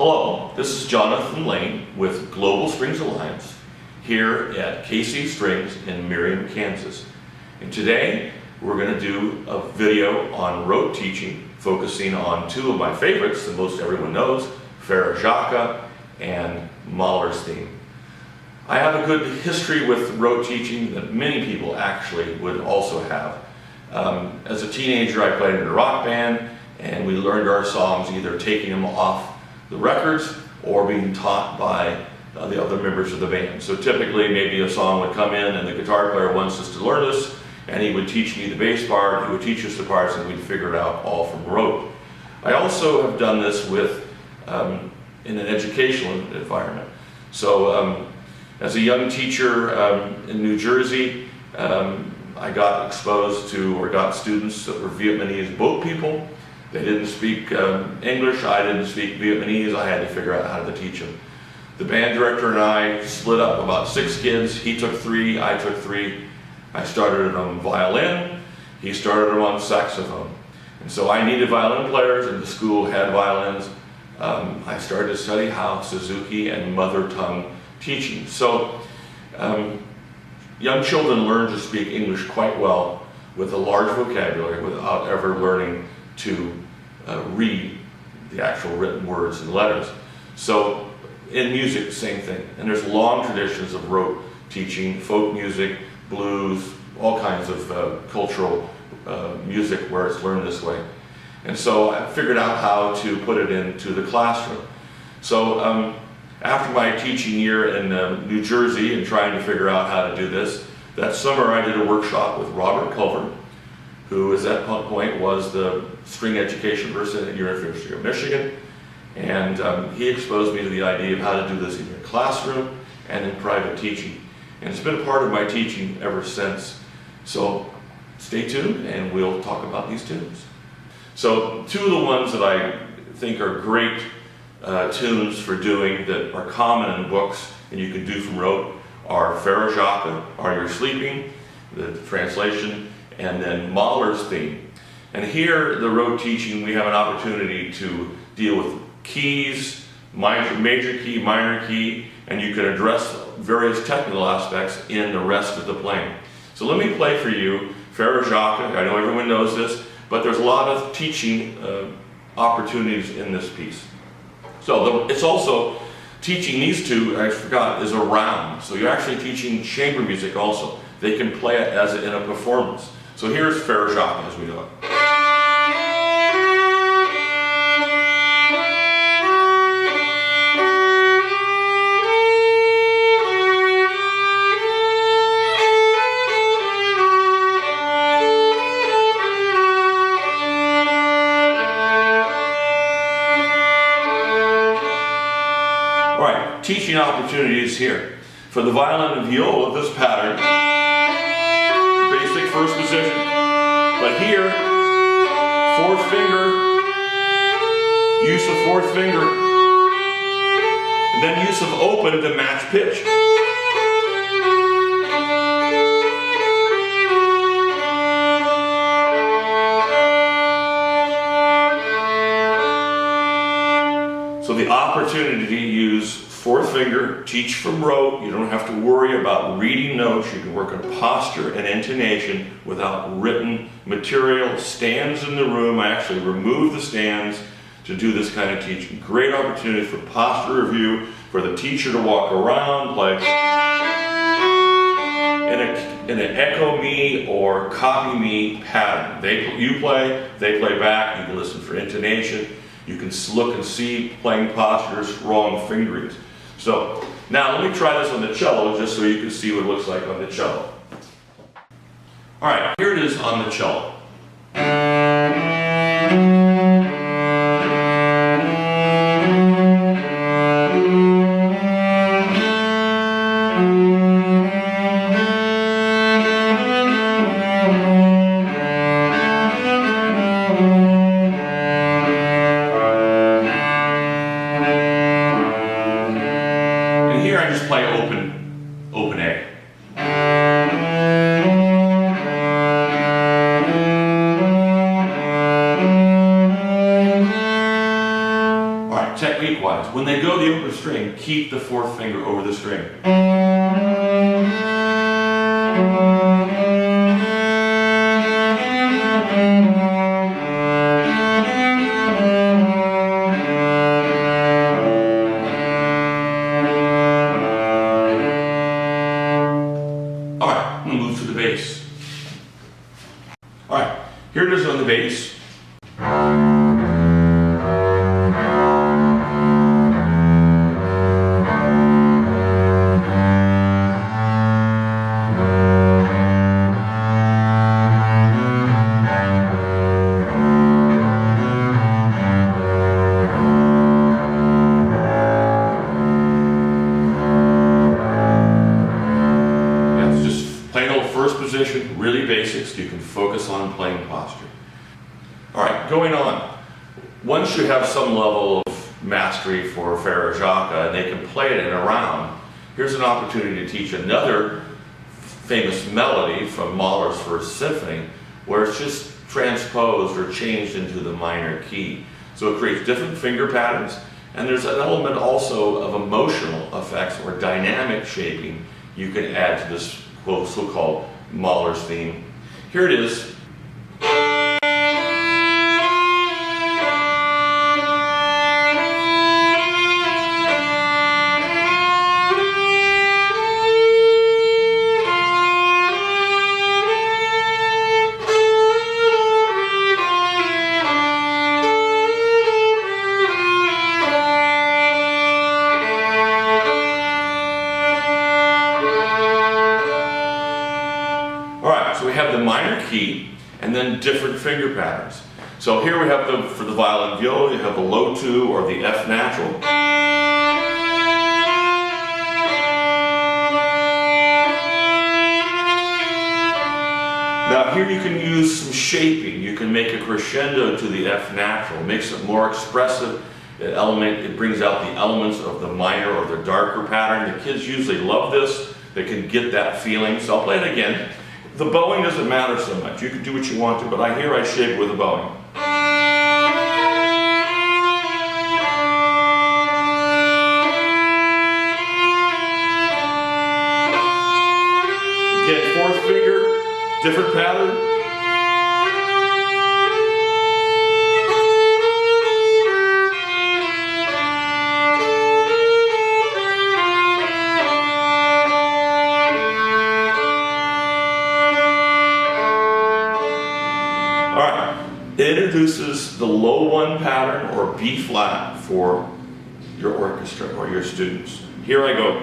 Hello, this is Jonathan Lane with Global Strings Alliance here at KC Strings in Merriam, Kansas. And today we're going to do a video on rote teaching, focusing on two of my favorites that most everyone knows, Jacques and Mahler's theme. I have a good history with rote teaching that many people actually would also have. As a teenager, I played in a rock band, and we learned our songs either taking them off the records or being taught by the other members of the band. So typically maybe a song would come in and the guitar player wants us to learn this, and he would teach me the bass part, he would teach us the parts, and we'd figure it out all from rote. I also have done this with in an educational environment. So as a young teacher in New Jersey, I got exposed to, or got students that were Vietnamese boat people. They didn't speak English, I didn't speak Vietnamese, I had to figure out how to teach them. The band director and I split up about 6 kids. He took 3, I took 3. I started them on violin, he started them on saxophone. And so I needed violin players, and the school had violins. I started to study how Suzuki and mother tongue teaching. So young children learn to speak English quite well with a large vocabulary without ever learning to read the actual written words and letters. So in music, same thing. And there's long traditions of rote teaching, folk music, blues, all kinds of cultural music where it's learned this way. And so I figured out how to put it into the classroom. So after my teaching year in New Jersey and trying to figure out how to do this, that summer I did a workshop with Robert Culver, who at that point was the string education person at University of Michigan. And he exposed me to the idea of how to do this in your classroom and in private teaching. And it's been a part of my teaching ever since. So stay tuned and we'll talk about these tunes. So two of the ones that I think are great tunes for doing that are common in books and you can do from rote are Jacques, Are You Sleeping, the translation, and then Mahler's theme. And here, the rote teaching, we have an opportunity to deal with keys, major key, minor key, and you can address various technical aspects in the rest of the playing. So let me play for you Jacques. I know everyone knows this, but there's a lot of teaching opportunities in this piece. So it's also teaching these two, I forgot, is a round. So you're actually teaching chamber music also. They can play it as in a performance. So here's Jacques as we know it. All right, teaching opportunities here. For the violin and viola, this pattern, basic first position, but here, 4th finger, use of 4th finger, and then use of open to match pitch. So the opportunity to use 4th finger, teach from rote. You don't have to worry about reading notes. You can work on posture and intonation without written material. Stands in the room. I actually remove the stands to do this kind of teaching. Great opportunity for posture review, for the teacher to walk around, play in an echo me or copy me pattern. You play, they play back. You can listen for intonation. You can look and see playing postures, wrong fingerings. So now let me try this on the cello just so you can see what it looks like on the cello. All right, here it is on the cello. I just play open A. technique-wise. When they go the open string, keep the fourth finger over the string. Alright, I'm going to move to the bass. Alright, here it is on the bass. First position, really basic, so you can focus on playing posture. Alright, going on. Once you have some level of mastery for Faragaka and they can play it in a round, here's an opportunity to teach another famous melody from Mahler's First Symphony, where it's just transposed or changed into the minor key. So it creates different finger patterns, and there's an element also of emotional effects or dynamic shaping you can add to this so-called Mahler's theme. Here it is. So we have the minor key and then different finger patterns. So here we have for the violin viola, you have the low 2 or the F natural. Now here you can use some shaping. You can make a crescendo to the F natural, makes it more expressive. It brings out the elements of the minor or the darker pattern. The kids usually love this. They can get that feeling. So I'll play it again. The bowing doesn't matter so much. You can do what you want to, but I shape with a bowing. Again, fourth finger, different pattern. It introduces the low 1 pattern or B flat for your orchestra or your students. Here I go.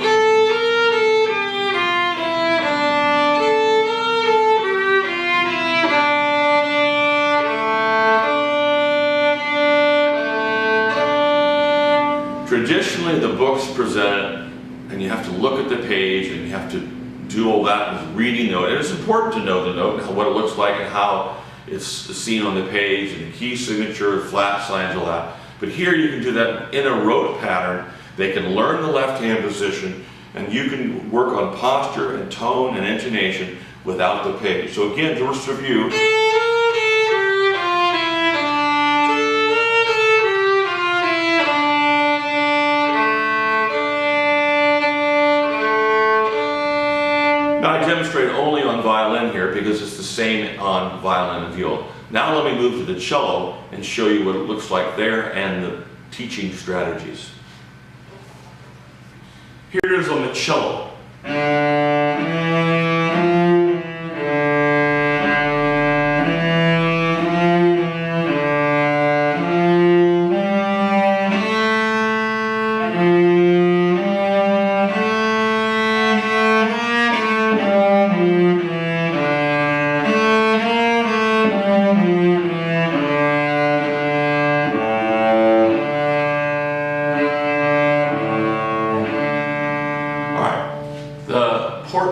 Traditionally, the books present it, and you have to look at the page and you have to do all that with reading note. And it's important to know the note and what it looks like and how it's seen on the page, and the key signature, flat signs, all that. But here you can do that in a rote pattern. They can learn the left hand position, and you can work on posture and tone and intonation without the page. So again, just review. Now I demonstrate only on violin here because it's the same on violin and viola. Now let me move to the cello and show you what it looks like there and the teaching strategies. Here it is on the cello.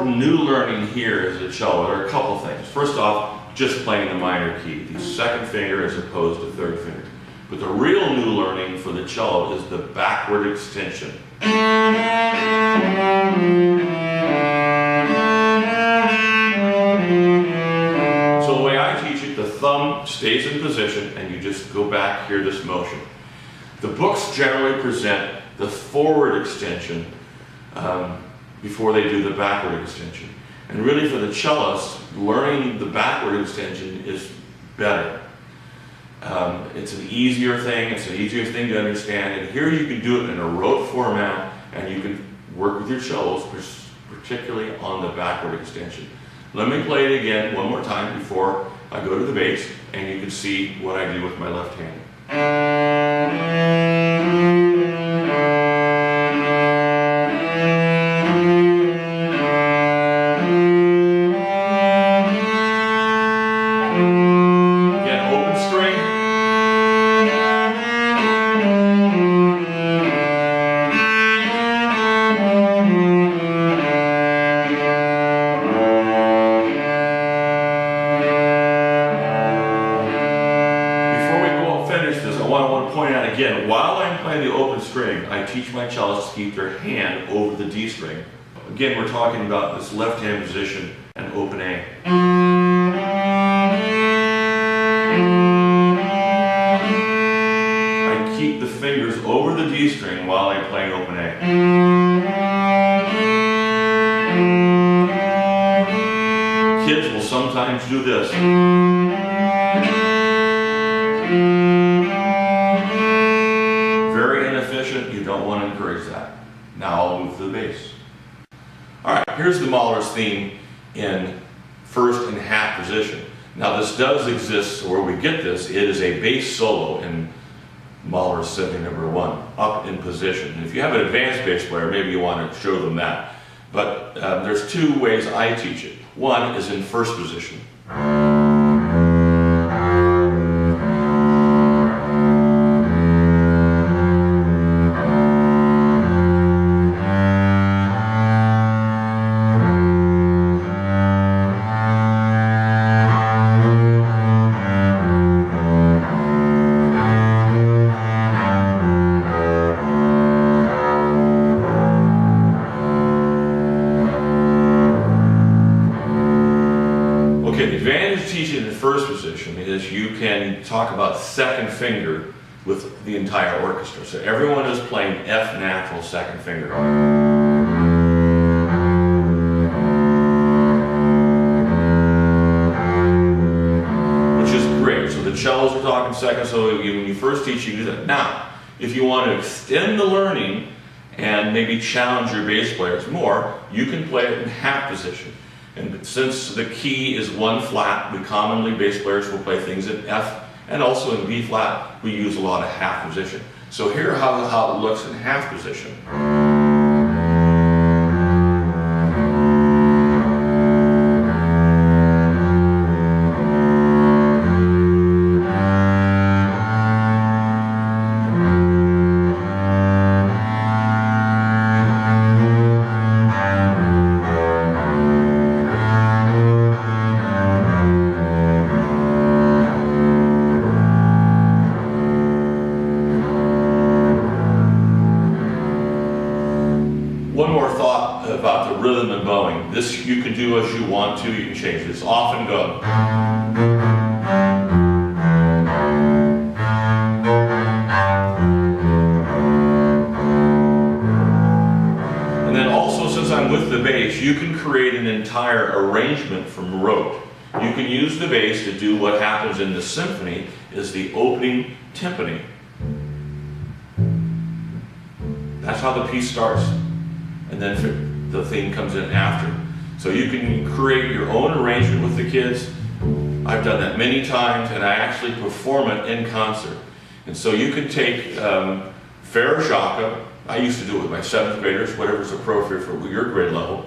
New learning here is the cello. There are a couple things. First off, just playing the minor key, the second finger as opposed to third finger. But the real new learning for the cello is the backward extension. So the way I teach it, the thumb stays in position and you just go back, hear this motion. The books generally present the forward extension before they do the backward extension. And really for the cellist, learning the backward extension is better. It's an easier thing, to understand, and here you can do it in a rote format, and you can work with your cellos, particularly on the backward extension. Let me play it again one more time before I go to the bass, and you can see what I do with my left hand. Again, while I'm playing the open string, I teach my cellists to keep their hand over the D string. Again, we're talking about this left hand position and open A. I keep the fingers over the D string while I'm playing open A. Kids will sometimes do this. You don't want to encourage that. Now I'll move to the bass. Alright, here's the Mahler's theme in first and half position. Now this does exist, so where we get this, it is a bass solo in Mahler's Symphony No. 1, up in position. And if you have an advanced bass player, maybe you want to show them that. But there's two ways I teach it. One is in first position. The advantage of teaching in first position is you can talk about second finger with the entire orchestra. So everyone is playing F natural second finger. Which is great. So the cellos are talking second, so when you first teach, you do that. Now, if you want to extend the learning and maybe challenge your bass players more, you can play it in half position. And since the key is 1 flat, we commonly, bass players will play things in F, and also in B flat, we use a lot of half position. So here how it looks in half position. One more thought about the rhythm and bowing. This you can do as you want to, you can change this. Often go. And then also, since I'm with the bass, you can create an entire arrangement from rote. You can use the bass to do what happens in the symphony is the opening timpani. That's how the piece starts. And then the theme comes in after. So you can create your own arrangement with the kids. I've done that many times, and I actually perform it in concert. And so you can take Faragaka, I used to do it with my 7th graders, whatever's appropriate for your grade level,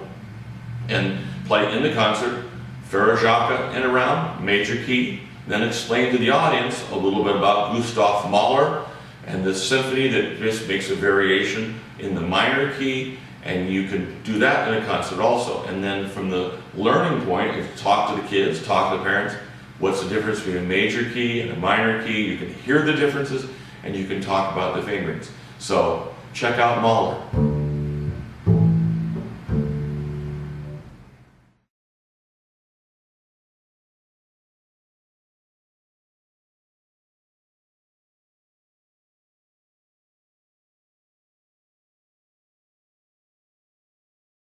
and play in the concert, Faragaka and around, major key, then explain to the audience a little bit about Gustav Mahler and the symphony that just makes a variation in the minor key. And you can do that in a concert also. And then from the learning point, if you talk to the kids, talk to the parents, what's the difference between a major key and a minor key? You can hear the differences, and you can talk about the fingerings. So check out Mahler.